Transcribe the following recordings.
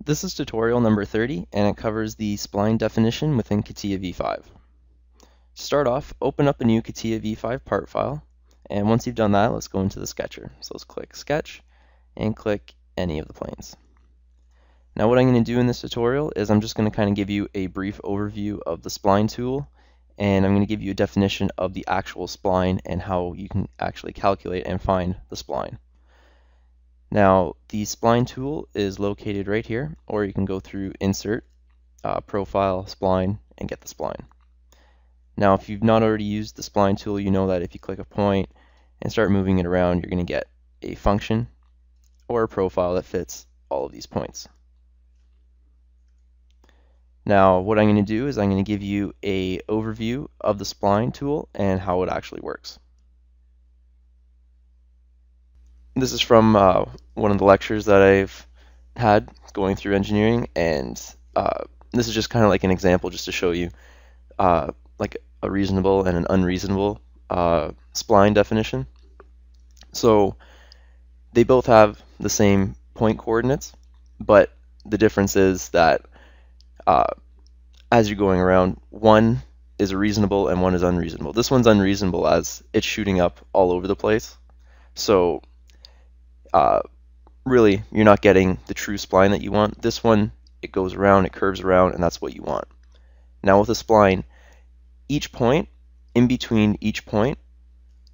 This is tutorial number 30, and it covers the spline definition within Catia v5. To start off, open up a new Catia v5 part file, and once you've done that, let's go into the sketcher. So let's click Sketch, and click any of the planes. Now what I'm going to do in this tutorial is I'm just going to kind of give you a brief overview of the spline tool, and I'm going to give you a definition of the actual spline and how you can actually calculate and find the spline. Now, the spline tool is located right here, or you can go through Insert, Profile, Spline, and get the spline. Now, if you've not already used the spline tool, you know that if you click a point and start moving it around, you're going to get a function or a profile that fits all of these points. Now, what I'm going to do is I'm going to give you an overview of the spline tool and how it actually works. This is from one of the lectures that I've had going through engineering, and this is just kind of like an example just to show you like a reasonable and an unreasonable spline definition. So they both have the same point coordinates, but the difference is that as you're going around, one is reasonable and one is unreasonable. This one's unreasonable as it's shooting up all over the place. So really, you're not getting the true spline that you want. This one, it goes around, it curves around, and that's what you want. Now with a spline, each point, in between each point,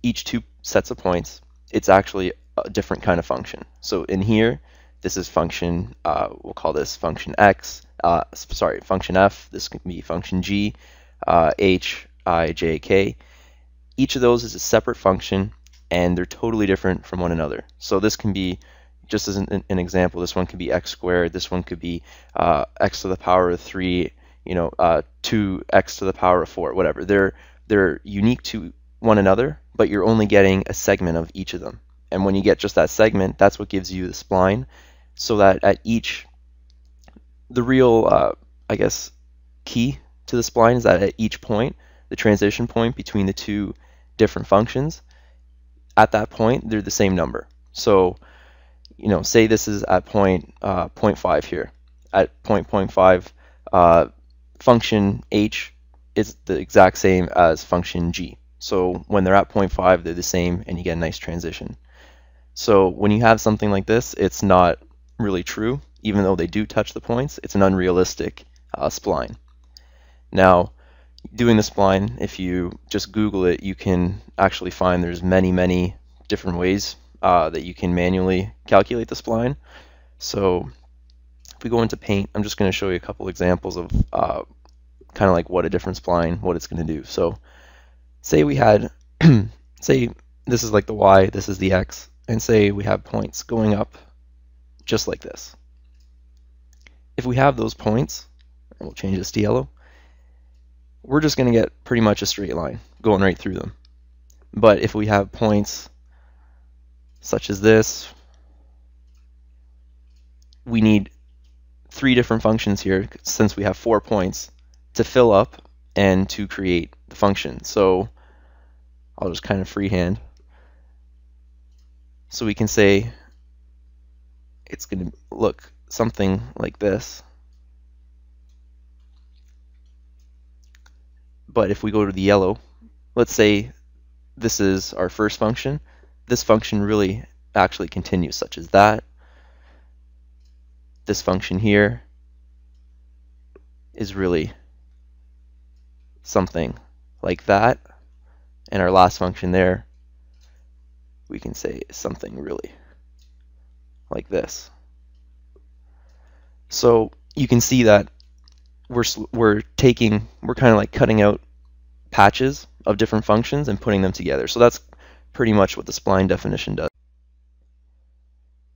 each two sets of points, it's actually a different kind of function. So in here, this is function, we'll call this function X, function F, this can be function G, H, I, J, K. Each of those is a separate function, and they're totally different from one another. So this can be, just as an example, this one could be x squared, this one could be x to the power of 3, 2x to the power of 4, whatever. They're unique to one another, but you're only getting a segment of each of them. And when you get just that segment, that's what gives you the spline, so that at each, the real, I guess, key to the spline is that at each point, the transition point between the two different functions, at that point, they're the same number. So, say this is at point 0.5 here. At point 0.5, function H is the exact same as function G. So when they're at 0.5, they're the same, and you get a nice transition. So when you have something like this, it's not really true. Even though they do touch the points, it's an unrealistic spline. Now, doing the spline, if you just Google it, you can actually find there's many different ways that you can manually calculate the spline. So if we go into Paint, I'm just going to show you a couple examples of kind of like what a different spline, what it's going to do. So say we had, say this is like the Y, this is the X, and say we have points going up just like this. If we have those points, and we'll change this to yellow, we're just going to get pretty much a straight line going right through them. But if we have points such as this, we need 3 different functions here, since we have 4 points, to fill up and to create the function. So I'll just kind of freehand. So we can say it's going to look something like this. But if we go to the yellow, let's say this is our first function. This function really actually continues, such as that. This function here is really something like that. And our last function there, we can say is something really like this. So you can see that we're kind of like cutting out patches of different functions and putting them together. So that's pretty much what the spline definition does.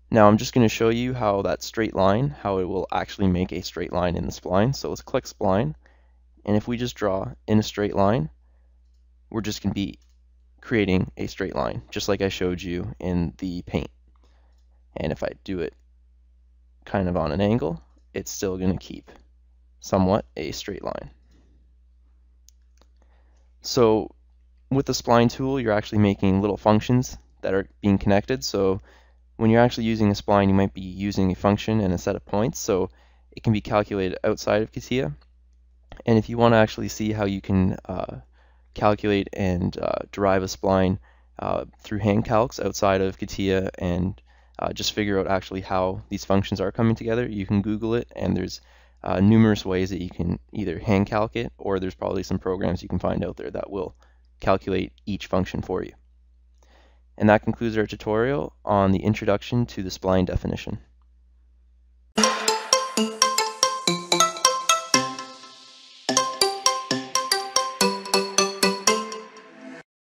Now I'm just going to show you how that straight line, how it will actually make a straight line in the spline. So let's click Spline, and if we just draw in a straight line, we're just going to be creating a straight line, just like I showed you in the Paint. And if I do it kind of on an angle, it's still going to keep somewhat a straight line. So with the spline tool, you're actually making little functions that are being connected. So when you're actually using a spline, you might be using a function and a set of points. So it can be calculated outside of Catia. And if you want to actually see how you can calculate and derive a spline through hand calcs outside of Catia and just figure out actually how these functions are coming together, you can Google it, and there's numerous ways that you can either hand calc it, or there's probably some programs you can find out there that will calculate each function for you. And that concludes our tutorial on the introduction to the spline definition.